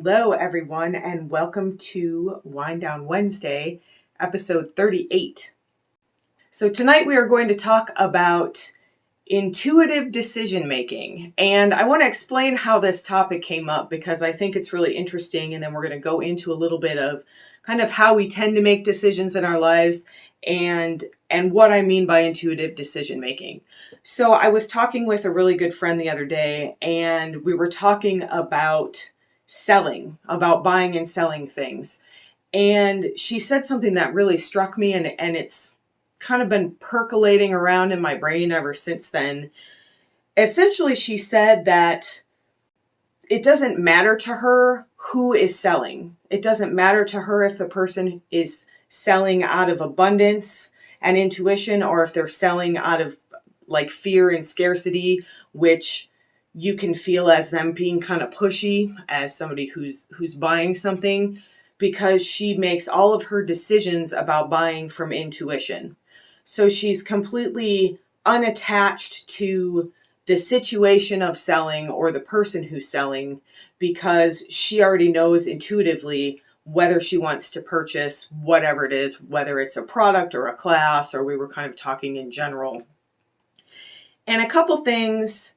Hello, everyone, and welcome to Wind Down Wednesday, episode 38. So tonight we are going to talk about intuitive decision making, and I want to explain how this topic came up because I think it's really interesting, and then we're going to go into a little bit of kind of how we tend to make decisions in our lives and what I mean by intuitive decision making. So I was talking with a really good friend the other day, and we were talking about about buying and selling things. And she said something that really struck me, and it's kind of been percolating around in my brain ever since then. Essentially, she said that it doesn't matter to her who is selling. It doesn't matter to her if the person is selling out of abundance and intuition, or if they're selling out of like fear and scarcity, which you can feel as them being kind of pushy as somebody who's buying something, because she makes all of her decisions about buying from intuition. So she's completely unattached to the situation of selling or the person who's selling, because she already knows intuitively whether she wants to purchase whatever it is, whether it's a product or a class, or we were kind of talking in general. And a couple things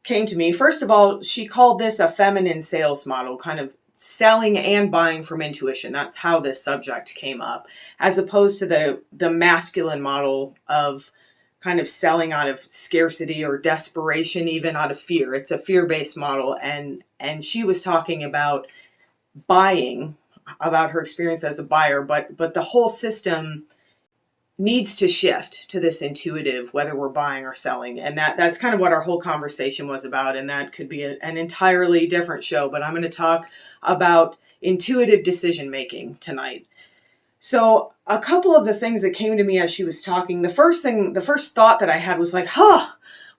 came to me. First of all, she called this a feminine sales model, kind of selling and buying from intuition. That's how this subject came up, as opposed to the masculine model of kind of selling out of scarcity or desperation, even out of fear. It's a fear-based model. And she was talking about buying, about her experience as a buyer, but the whole system needs to shift to this intuitive, whether we're buying or selling. And that's kind of what our whole conversation was about. And that could be an entirely different show, but I'm going to talk about intuitive decision making tonight. So a couple of the things that came to me as she was talking, the first thought that I had was like,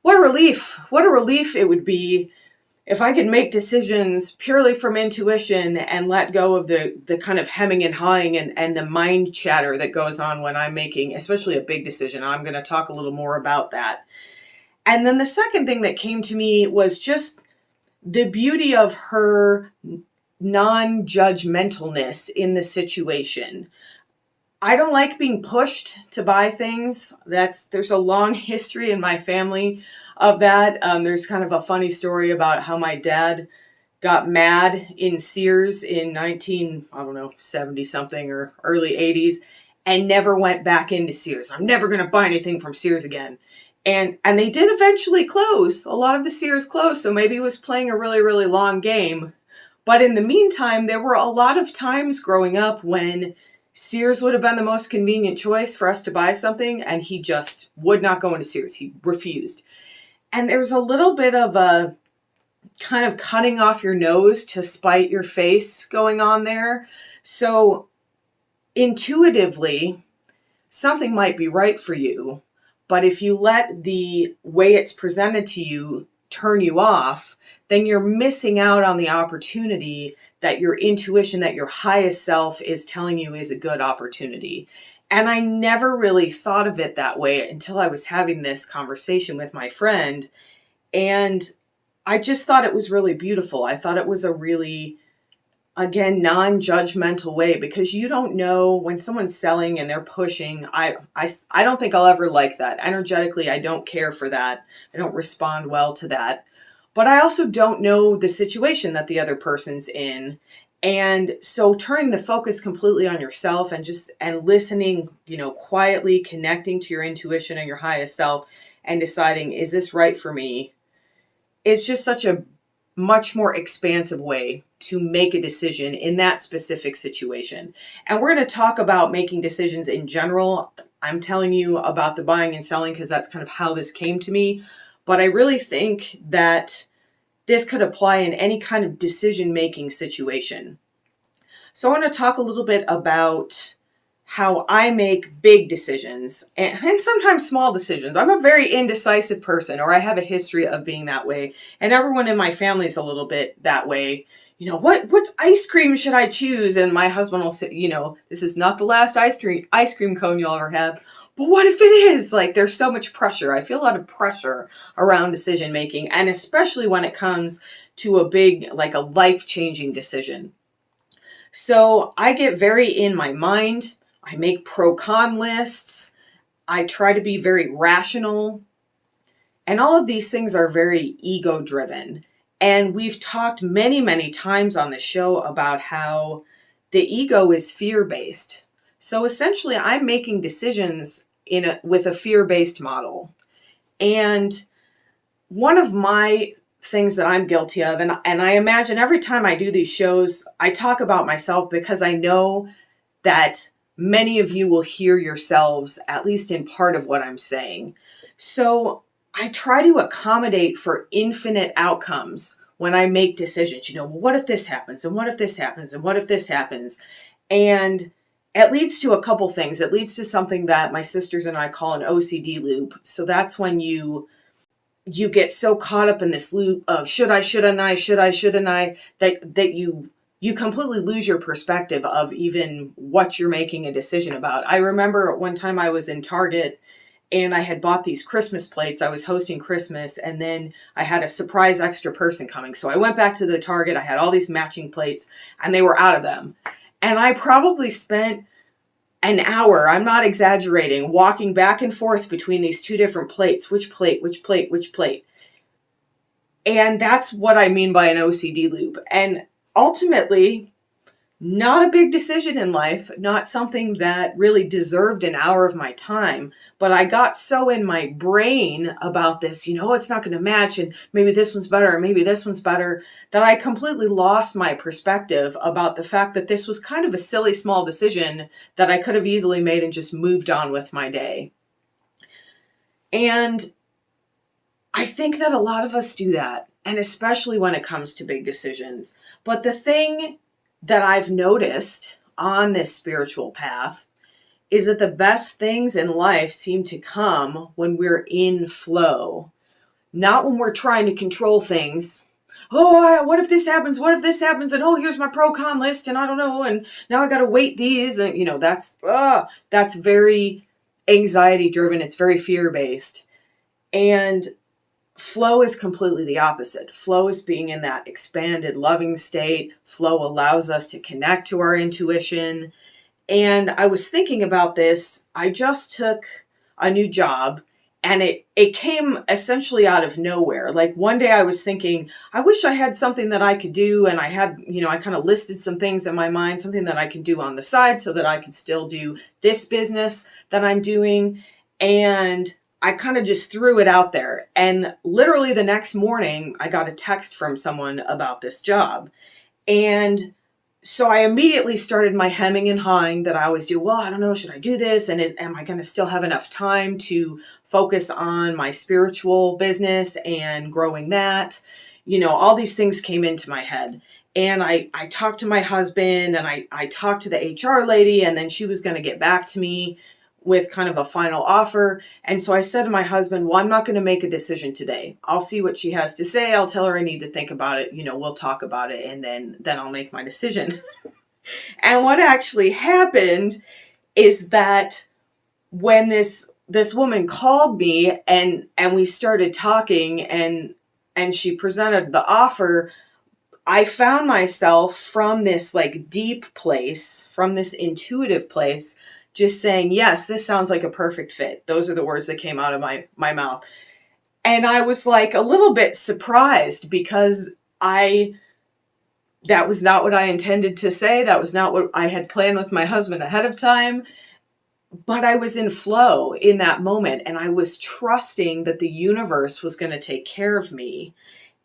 what a relief it would be if I could make decisions purely from intuition and let go of the kind of hemming and hawing and the mind chatter that goes on when I'm making, especially a big decision. I'm going to talk a little more about that. And then the second thing that came to me was just the beauty of her non-judgmentalness in the situation. I don't like being pushed to buy things. There's a long history in my family of that. There's kind of a funny story about how my dad got mad in Sears in 70 something or early 80s and never went back into Sears. I'm never going to buy anything from Sears again. And they did eventually close. A lot of the Sears closed, so maybe he was playing a really, really long game. But in the meantime, there were a lot of times growing up when Sears would have been the most convenient choice for us to buy something, and he just would not go into Sears. He refused. And there's a little bit of a kind of cutting off your nose to spite your face going on there. So intuitively, something might be right for you, but if you let the way it's presented to you turn you off, then you're missing out on the opportunity that your intuition, that your highest self is telling you is a good opportunity. And I never really thought of it that way until I was having this conversation with my friend. And I just thought it was really beautiful. I thought it was a really, again, non-judgmental way, because you don't know when someone's selling and they're pushing. I don't think I'll ever like that. Energetically, I don't care for that. I don't respond well to that. But I also don't know the situation that the other person's in. And so turning the focus completely on yourself and listening, quietly connecting to your intuition and your highest self and deciding, is this right for me? It's just such a much more expansive way to make a decision in that specific situation. And we're going to talk about making decisions in general. I'm telling you about the buying and selling because that's kind of how this came to me. But I really think that this could apply in any kind of decision-making situation. So I want to talk a little bit about how I make big decisions and sometimes small decisions. I'm a very indecisive person, or I have a history of being that way. And everyone in my family is a little bit that way. What ice cream should I choose? And my husband will say, this is not the last ice cream cone you'll ever have. But what if it is? Like, there's so much pressure. I feel a lot of pressure around decision making, and especially when it comes to a big, like a life-changing decision. So I get very in my mind. I make pro-con lists. I try to be very rational. And all of these things are very ego driven. And we've talked many, many times on the show about how the ego is fear based. So essentially, I'm making decisions with a fear based model. And one of my things that I'm guilty of, and I imagine every time I do these shows, I talk about myself because I know that many of you will hear yourselves, at least in part of what I'm saying. So I try to accommodate for infinite outcomes when I make decisions. Well, what if this happens? And what if this happens? And what if this happens? And it leads to a couple things. It leads to something that my sisters and I call an OCD loop. So that's when you get so caught up in this loop of shouldn't I, that you completely lose your perspective of even what you're making a decision about. I remember one time I was in Target and I had bought these Christmas plates. I was hosting Christmas, and then I had a surprise extra person coming. So I went back to the Target. I had all these matching plates, and they were out of them. And I probably spent an hour, I'm not exaggerating, walking back and forth between these two different plates. Which plate? And that's what I mean by an OCD loop. And ultimately, not a big decision in life, not something that really deserved an hour of my time. But I got so in my brain about this, it's not going to match, and maybe this one's better, and maybe this one's better, that I completely lost my perspective about the fact that this was kind of a silly small decision that I could have easily made and just moved on with my day. And I think that a lot of us do that, and especially when it comes to big decisions. But the thing that I've noticed on this spiritual path is that the best things in life seem to come when we're in flow, not when we're trying to control things. Oh, what if this happens? What if this happens? And oh, here's my pro-con list, and I don't know, and now I got to weight these, and that's very anxiety driven. It's very fear based. And flow is completely the opposite. Flow is being in that expanded, loving state. Flow allows us to connect to our intuition. And I was thinking about this. I just took a new job, and it came essentially out of nowhere. Like one day I was thinking, I wish I had something that I could do. And I had, I kind of listed some things in my mind, something that I could do on the side so that I could still do this business that I'm doing. And I kind of just threw it out there. And literally the next morning, I got a text from someone about this job. And so I immediately started my hemming and hawing that I always do. Well, I don't know, should I do this? And am I going to still have enough time to focus on my spiritual business and growing that? All these things came into my head. And I talked to my husband, and I talked to the HR lady, and then she was going to get back to me with kind of a final offer. And so I said to my husband, well, I'm not going to make a decision today. I'll see what she has to say. I'll tell her I need to think about it. We'll talk about it, and then I'll make my decision. And what actually happened is that when this woman called me and we started talking and she presented the offer, I found myself from this like deep place, from this intuitive place, just saying, yes, this sounds like a perfect fit. Those are the words that came out of my mouth. And I was like a little bit surprised because that was not what I intended to say. That was not what I had planned with my husband ahead of time. But I was in flow in that moment, and I was trusting that the universe was going to take care of me.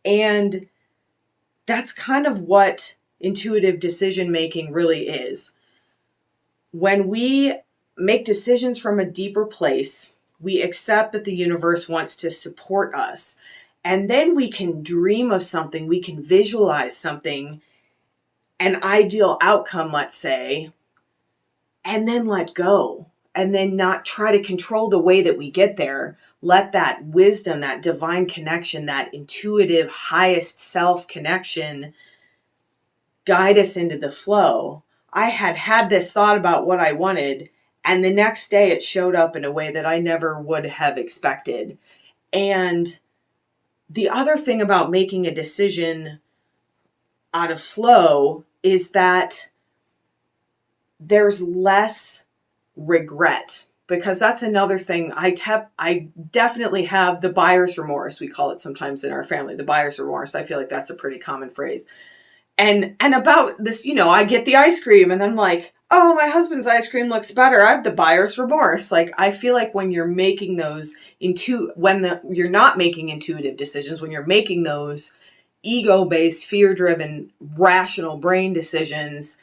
And that's kind of what intuitive decision making really is. When we make decisions from a deeper place, we accept that the universe wants to support us. And then we can dream of something, we can visualize something, an ideal outcome, let's say, and then let go. And then not try to control the way that we get there. Let that wisdom, that divine connection, that intuitive highest self connection guide us into the flow. I had this thought about what I wanted, and the next day it showed up in a way that I never would have expected. And the other thing about making a decision out of flow is that there's less regret, because that's another thing. I definitely have the buyer's remorse. We call it sometimes in our family, the buyer's remorse. I feel like that's a pretty common phrase. And about this, I get the ice cream and then I'm like, oh, my husband's ice cream looks better. I have the buyer's remorse. Like, I feel like when you're making those you're not making intuitive decisions, when you're making those ego-based, fear-driven, rational brain decisions,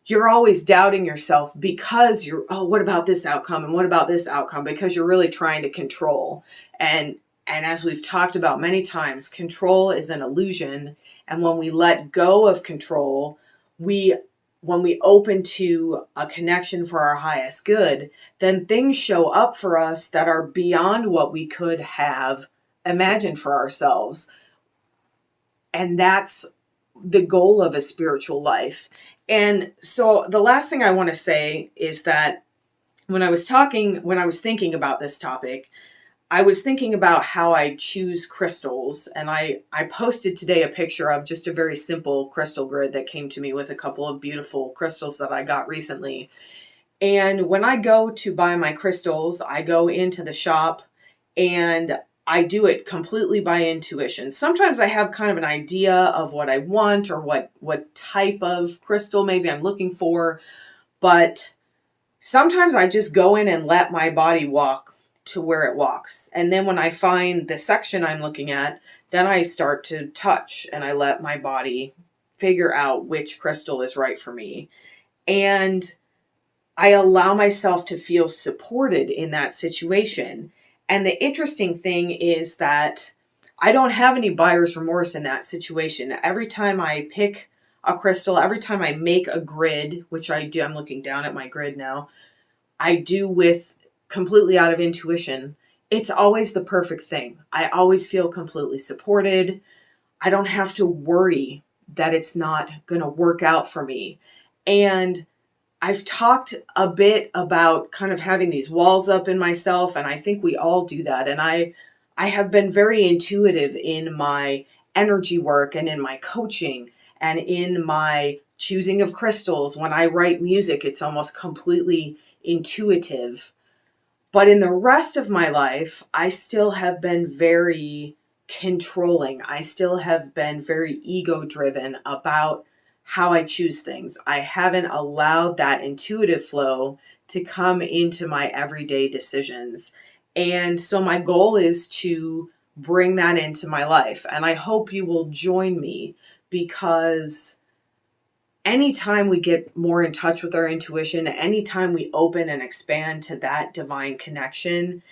you're always doubting yourself because what about this outcome? And what about this outcome? Because you're really trying to control. And as we've talked about many times, control is an illusion. And when we let go of control, when we open to a connection for our highest good, then things show up for us that are beyond what we could have imagined for ourselves. And that's the goal of a spiritual life. And so the last thing I want to say is that when I was thinking about this topic, I was thinking about how I choose crystals. And I posted today a picture of just a very simple crystal grid that came to me with a couple of beautiful crystals that I got recently. And when I go to buy my crystals, I go into the shop and I do it completely by intuition. Sometimes I have kind of an idea of what I want or what type of crystal maybe I'm looking for, but sometimes I just go in and let my body walk to where it walks. And then when I find the section I'm looking at, then I start to touch and I let my body figure out which crystal is right for me. And I allow myself to feel supported in that situation. And the interesting thing is that I don't have any buyer's remorse in that situation. Every time I pick a crystal, every time I make a grid, which I do, I'm looking down at my grid now, I do with completely out of intuition. It's always the perfect thing. I always feel completely supported. I don't have to worry that it's not going to work out for me. And I've talked a bit about kind of having these walls up in myself, and I think we all do that. And I have been very intuitive in my energy work and in my coaching and in my choosing of crystals. When I write music, it's almost completely intuitive. But in the rest of my life, I still have been very controlling. I still have been very ego-driven about how I choose things. I haven't allowed that intuitive flow to come into my everyday decisions. And so my goal is to bring that into my life. And I hope you will join me, because anytime we get more in touch with our intuition, anytime we open and expand to that divine connection,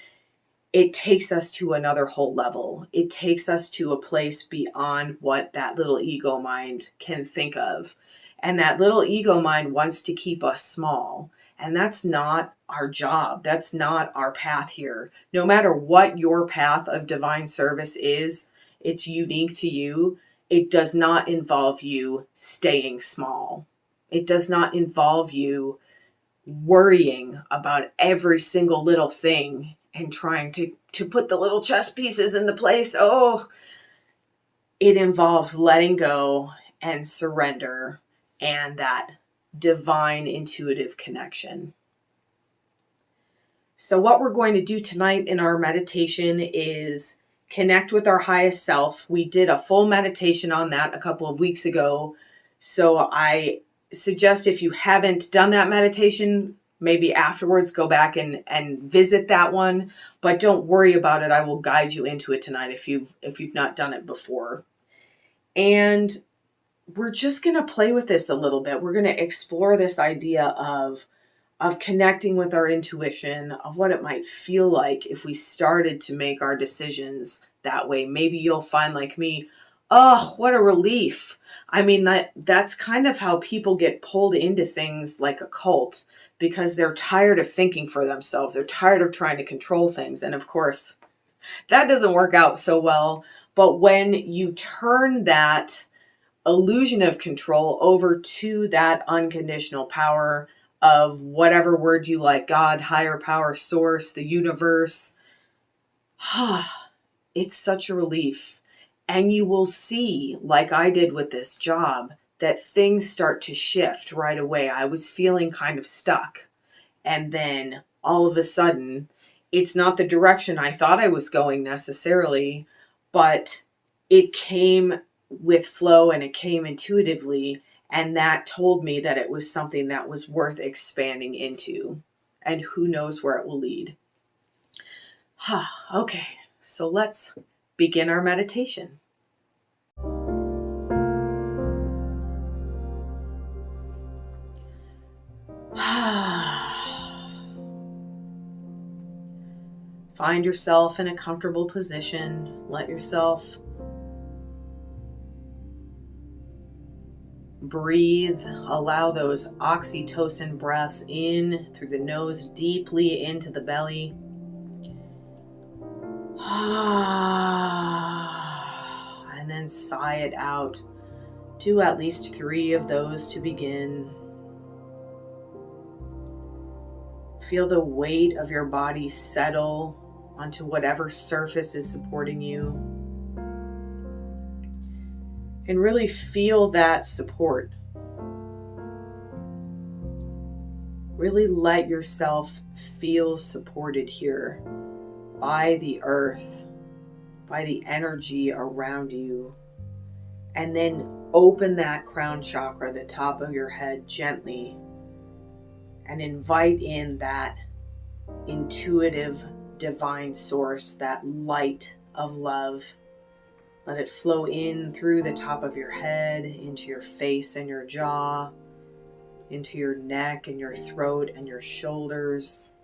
it takes us to another whole level. It takes us to a place beyond what that little ego mind can think of. And that little ego mind wants to keep us small. And that's not our job. That's not our path here. No matter what your path of divine service is, it's unique to you. It does not involve you staying small. It does not involve you worrying about every single little thing and trying to put the little chess pieces into place. Oh, it involves letting go and surrender and that divine intuitive connection. So what we're going to do tonight in our meditation is connect with our highest self. We did a full meditation on that a couple of weeks ago. So I suggest, if you haven't done that meditation, maybe afterwards go back and visit that one, but don't worry about it. I will guide you into it tonight if you've not done it before. And we're just going to play with this a little bit. We're going to explore this idea of connecting with our intuition, of what it might feel like if we started to make our decisions that way. Maybe you'll find, like me, oh, what a relief. I mean, that's kind of how people get pulled into things like a cult, because they're tired of thinking for themselves. They're tired of trying to control things. And of course, that doesn't work out so well. But when you turn that illusion of control over to that unconditional power of whatever word you like, God, higher power, source, the universe, it's such a relief. And you will see, like I did with this job, that things start to shift right away. I was feeling kind of stuck. And then all of a sudden, it's not the direction I thought I was going necessarily, but it came with flow and it came intuitively. And that told me that it was something that was worth expanding into. And who knows where it will lead. Okay, so let's begin our meditation. Find yourself in a comfortable position. Let yourself breathe. Allow those oxytocin breaths in through the nose, deeply into the belly. And then sigh it out. Do at least 3 of those to begin. Feel the weight of your body settle onto whatever surface is supporting you. And really feel that support. Really let yourself feel supported here by the earth, by the energy around you. And then open that crown chakra, the top of your head, gently, and invite in that intuitive divine source, that light of love. Let it flow in through the top of your head, into your face and your jaw, into your neck and your throat and your shoulders.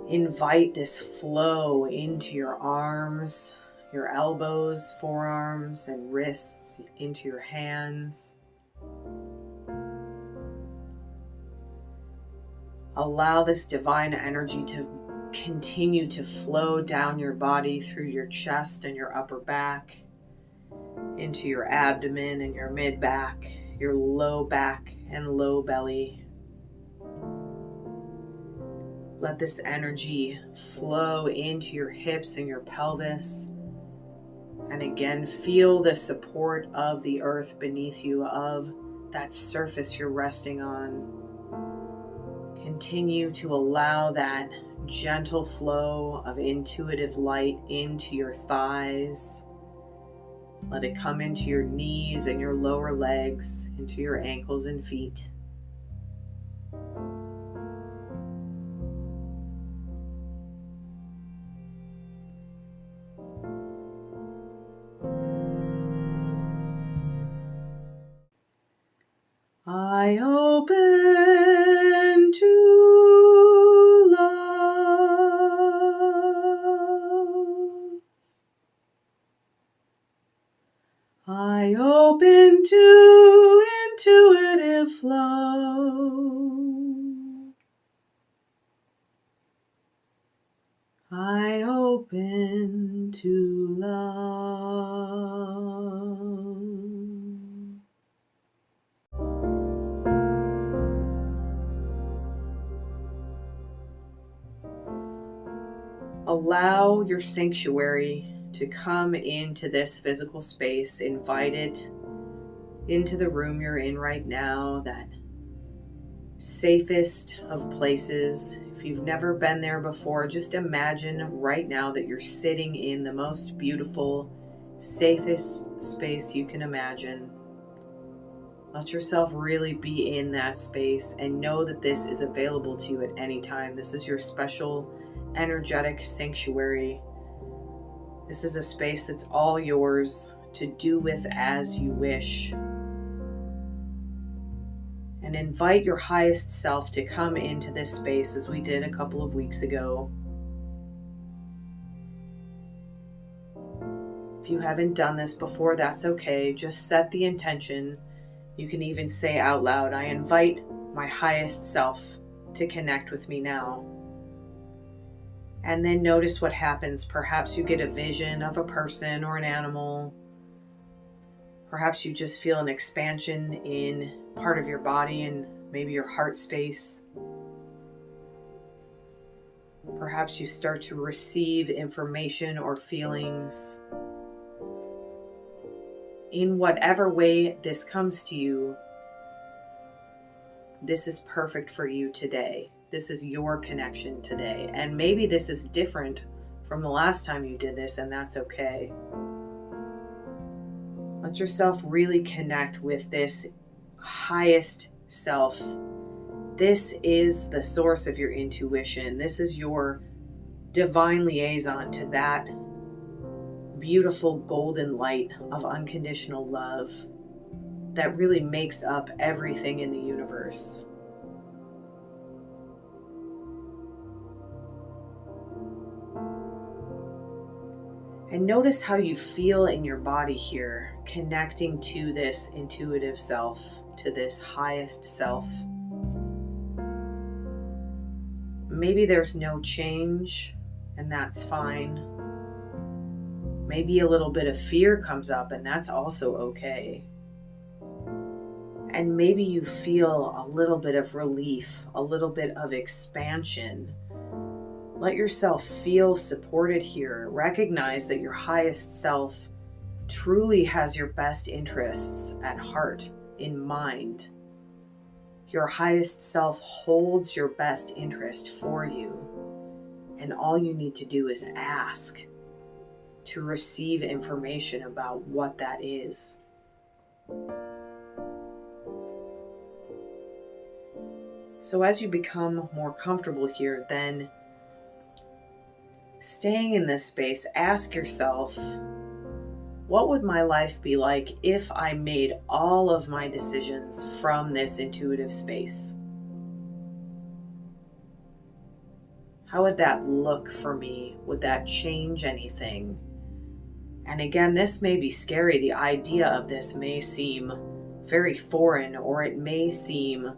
Invite this flow into your arms, your elbows, forearms, and wrists, into your hands. Allow this divine energy to continue to flow down your body through your chest and your upper back, into your abdomen and your mid back, your low back and low belly. Let this energy flow into your hips and your pelvis. And again, feel the support of the earth beneath you, of that surface you're resting on. Continue to allow that gentle flow of intuitive light into your thighs. Let it come into your knees and your lower legs, into your ankles and feet. I open to love. I open to intuitive flow. I open to love. Allow your sanctuary to come into this physical space. Invite it into the room you're in right now, that safest of places. If you've never been there before, just imagine right now that you're sitting in the most beautiful, safest space you can imagine. Let yourself really be in that space and know that this is available to you at any time. This is your special energetic sanctuary. This is a space that's all yours to do with as you wish. And invite your highest self to come into this space as we did a couple of weeks ago. If you haven't done this before, that's okay. Just set the intention. You can even say out loud, I invite my highest self to connect with me now. And then notice what happens. Perhaps you get a vision of a person or an animal. Perhaps you just feel an expansion in part of your body and maybe your heart space. Perhaps you start to receive information or feelings. in whatever way this comes to you, this is perfect for you today. This is your connection today. And maybe this is different from the last time you did this, and that's okay. Let yourself really connect with this highest self. This is the source of your intuition. This is your divine liaison to that beautiful golden light of unconditional love that really makes up everything in the universe. And notice how you feel in your body here, connecting to this intuitive self, to this highest self. Maybe there's no change, and that's fine. Maybe a little bit of fear comes up, and that's also okay. And maybe you feel a little bit of relief, a little bit of expansion. Let yourself feel supported here. Recognize that your highest self truly has your best interests at heart, in mind. Your highest self holds your best interest for you. And all you need to do is ask to receive information about what that is. So as you become more comfortable here, then staying in this space, ask yourself, what would my life be like if I made all of my decisions from this intuitive space? How would that look for me? Would that change anything? And again, this may be scary. The idea of this may seem very foreign, or it may seem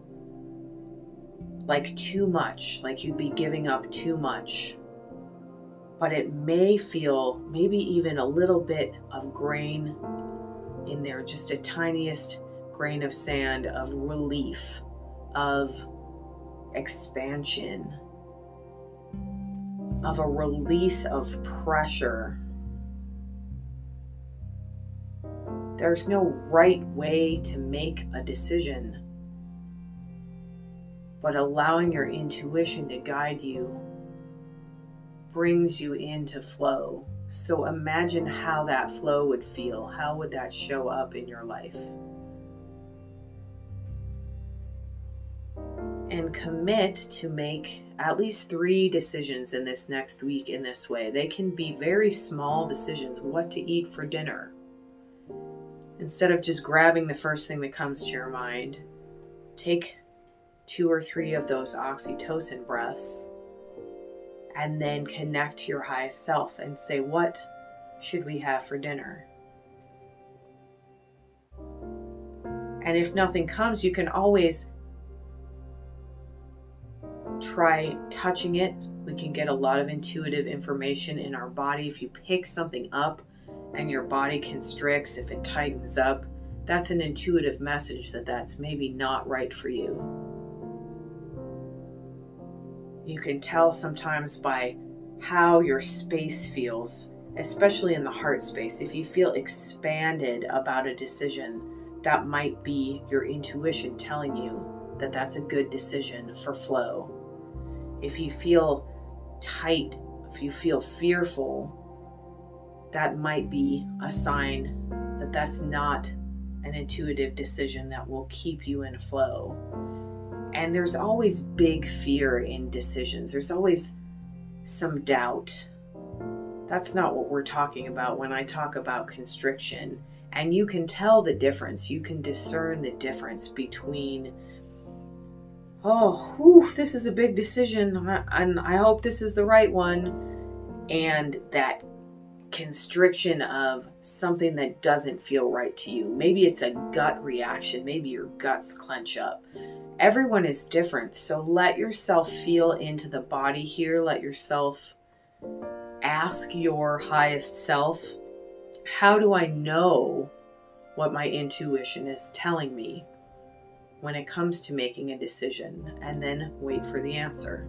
like too much, like you'd be giving up too much. But it may feel maybe even a little bit of grain in there, just a tiniest grain of sand of relief, of expansion, of a release of pressure. There's no right way to make a decision, but allowing your intuition to guide you brings you into flow. So imagine how that flow would feel. How would that show up in your life? And commit to make at least 3 decisions in this next week in this way. They can be very small decisions. What to eat for dinner. Instead of just grabbing the first thing that comes to your mind, take 2 or 3 of those oxytocin breaths and then connect to your highest self and say, what should we have for dinner? And if nothing comes, you can always try touching it. We can get a lot of intuitive information in our body. If you pick something up and your body constricts, if it tightens up, that's an intuitive message that that's maybe not right for you. You can tell sometimes by how your space feels, especially in the heart space. If you feel expanded about a decision, that might be your intuition telling you that that's a good decision for flow. If you feel tight, if you feel fearful, that might be a sign that that's not an intuitive decision that will keep you in flow. And there's always big fear in decisions. There's always some doubt. That's not what we're talking about when I talk about constriction. And you can tell the difference. You can discern the difference between, this is a big decision, and I hope this is the right one, and that constriction of something that doesn't feel right to you. Maybe it's a gut reaction. Maybe your guts clench up. Everyone is different, so let yourself feel into the body here. Let yourself ask your highest self, how do I know what my intuition is telling me when it comes to making a decision? And then wait for the answer.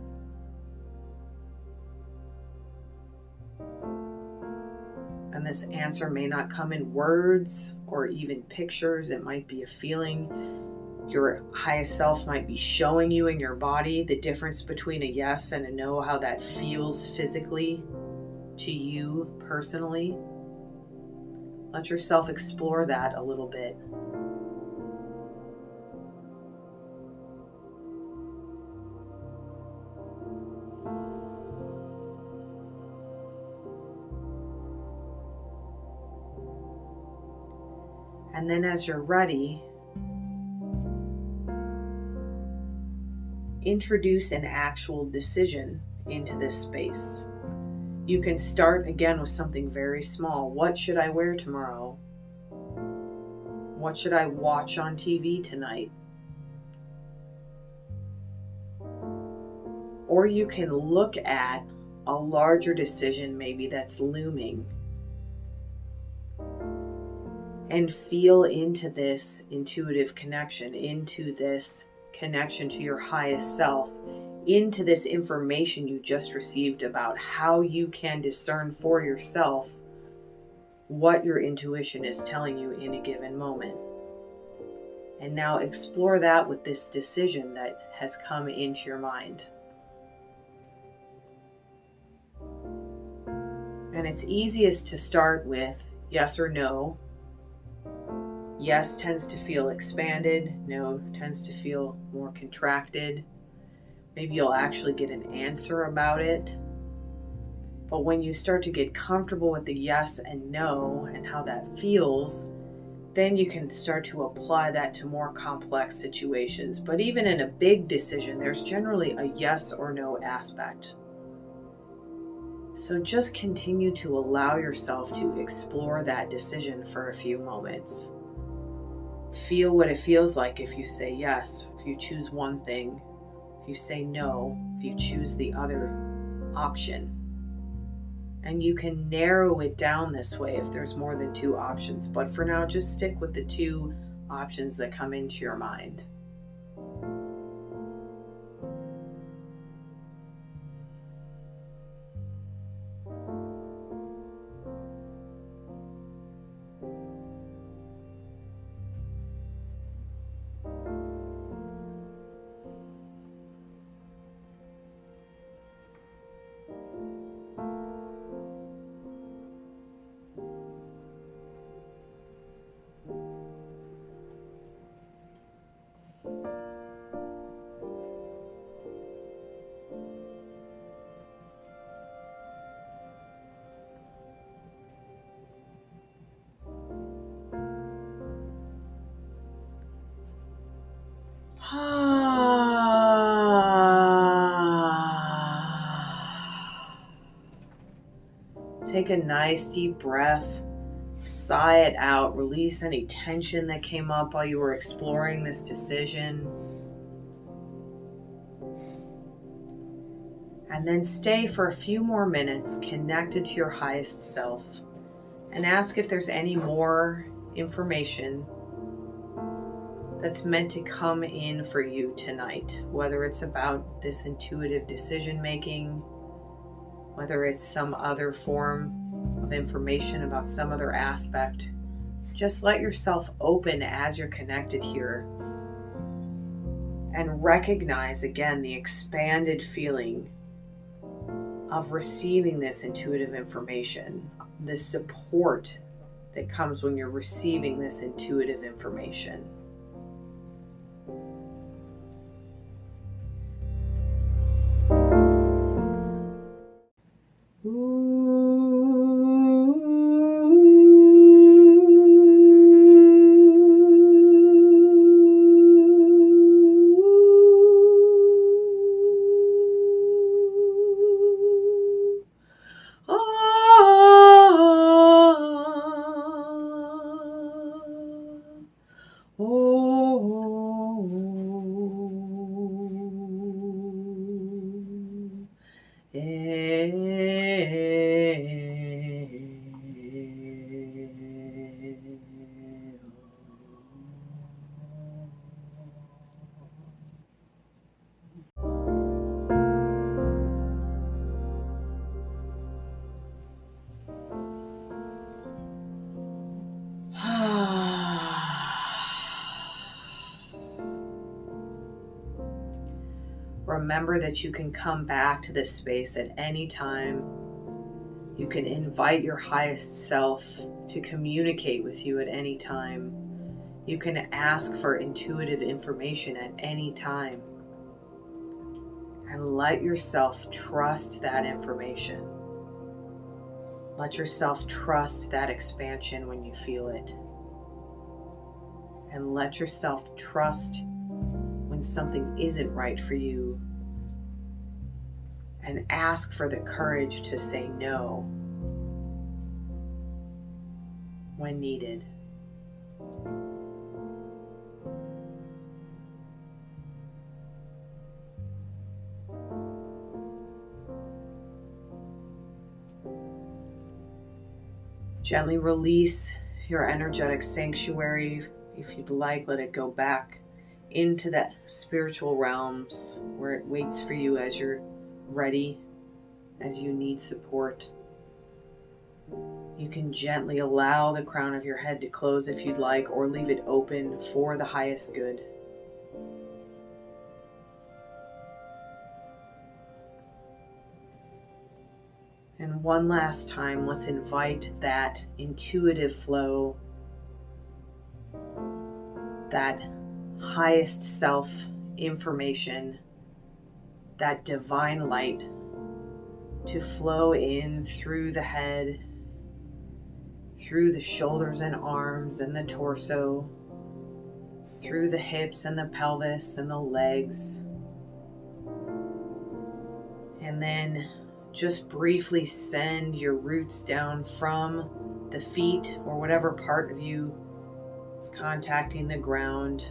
And And this answer may not come in words or even pictures. It might be a feeling. Your highest self might be showing you in your body the difference between a yes and a no, how that feels physically to you personally. Let yourself explore that a little bit. And then as you're ready, introduce an actual decision into this space. You can start again with something very small. What should I wear tomorrow? What should I watch on TV tonight? Or you can look at a larger decision maybe that's looming and feel into this intuitive connection, into this connection to your highest self, into this information you just received about how you can discern for yourself what your intuition is telling you in a given moment. And now explore that with this decision that has come into your mind. And it's easiest to start with yes or no. Yes tends to feel expanded. No tends to feel more contracted. Maybe you'll actually get an answer about it. But when you start to get comfortable with the yes and no and how that feels, then you can start to apply that to more complex situations. But even in a big decision, there's generally a yes or no aspect. So just continue to allow yourself to explore that decision for a few moments. Feel what it feels like if you say yes, if you choose one thing, if you say no, if you choose the other option. And you can narrow it down this way if there's more than two options. But for now, just stick with the two options that come into your mind. Take a nice deep breath, sigh it out, release any tension that came up while you were exploring this decision. And then stay for a few more minutes connected to your highest self and ask if there's any more information that's meant to come in for you tonight, whether it's about this intuitive decision making, whether it's some other form of information about some other aspect. Just let yourself open as you're connected here and recognize again the expanded feeling of receiving this intuitive information, the support that comes when you're receiving this intuitive information. Om Remember that you can come back to this space at any time. You can invite your highest self to communicate with you at any time. You can ask for intuitive information at any time. And let yourself trust that information. Let yourself trust that expansion when you feel it. And let yourself trust when something isn't right for you. And ask for the courage to say no when needed. Gently release your energetic sanctuary. If you'd like, let it go back into the spiritual realms where it waits for you as you're ready, as you need support. You can gently allow the crown of your head to close if you'd like, or leave it open for the highest good. And one last time, let's invite that intuitive flow, that highest self information, that divine light to flow in through the head, through the shoulders and arms and the torso, through the hips and the pelvis and the legs. And then just briefly send your roots down from the feet or whatever part of you is contacting the ground.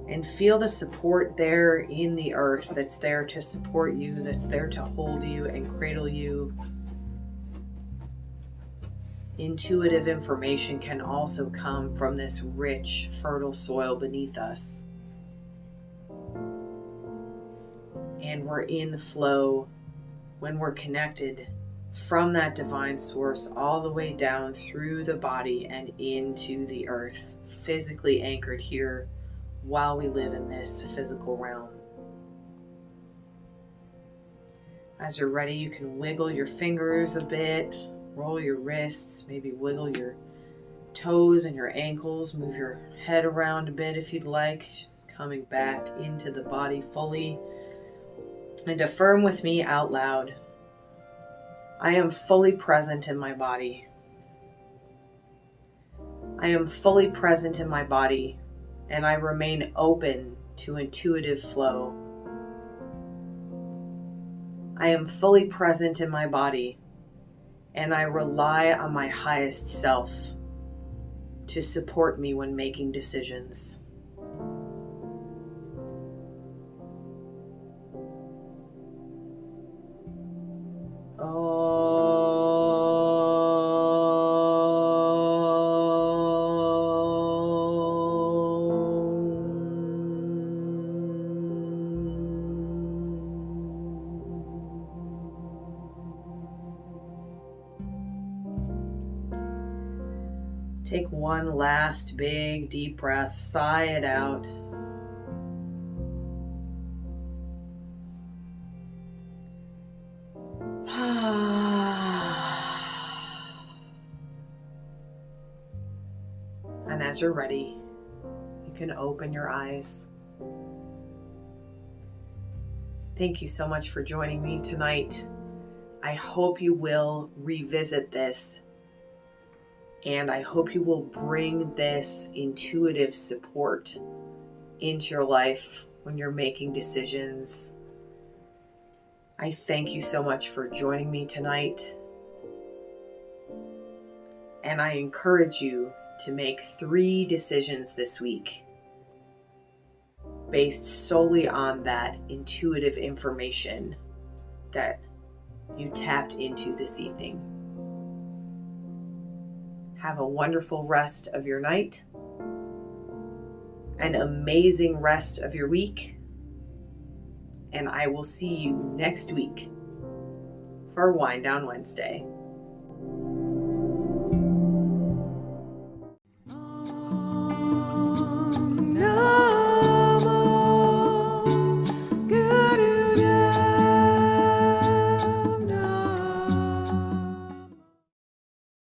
And feel the support there in the earth that's there to support you, that's there to hold you and cradle you. Intuitive information can also come from this rich, fertile soil beneath us. And we're in flow when we're connected from that divine source all the way down through the body and into the earth, physically anchored here while we live in this physical realm. As you're ready, you can wiggle your fingers a bit, roll your wrists, maybe wiggle your toes and your ankles, move your head around a bit if you'd like, just coming back into the body fully. And affirm with me out loud, I am fully present in my body. I am fully present in my body, and I remain open to intuitive flow. I am fully present in my body, and I rely on my highest self to support me when making decisions. Take one last big deep breath, sigh it out. And as you're ready, you can open your eyes. Thank you so much for joining me tonight. I hope you will revisit this, and I hope you will bring this intuitive support into your life when you're making decisions. I thank you so much for joining me tonight, and I encourage you to make 3 decisions this week based solely on that intuitive information that you tapped into this evening. Have a wonderful rest of your night, an amazing rest of your week, and I will see you next week for Wind Down Wednesday.